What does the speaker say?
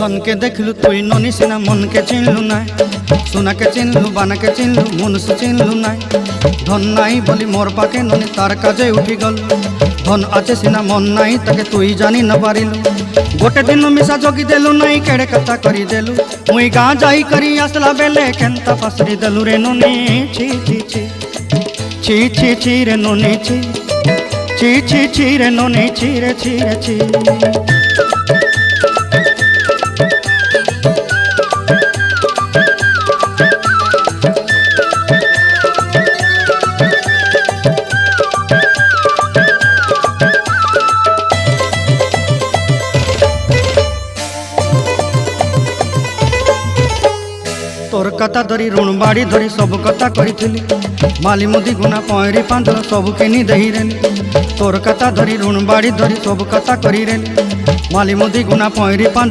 धन के देखलु तुई ननी सिना मन के चिन्हलु ना सोना के चिन्हलु बाना के चिन्हलु मनुष्य चिन्हलु ना धन नाई बोली मोर पाके ननी तार काजे उठी गल धन आचे सिना मन नाई ताके तुई जानी न पारिलु गोटे दिन मिसा जगी देलु नाई केड़े कथा करी देलु मुई गाँ जाई करी आसला बेले केंता फासरी देलु रे ननी छी छी छी छी छी छी रे ननी छी छी छी छी रे ननी छी रे छी रे छी। तोर कथा धरी ऋण बाड़ी धरी सब कथा करी माली मुदी गुना पहरी पांदर सब किनी दही रेली तोर कथा धरी ऋण बाड़ी धरी सब कथा करी रेली माली मुदी गुना पहरी पांदर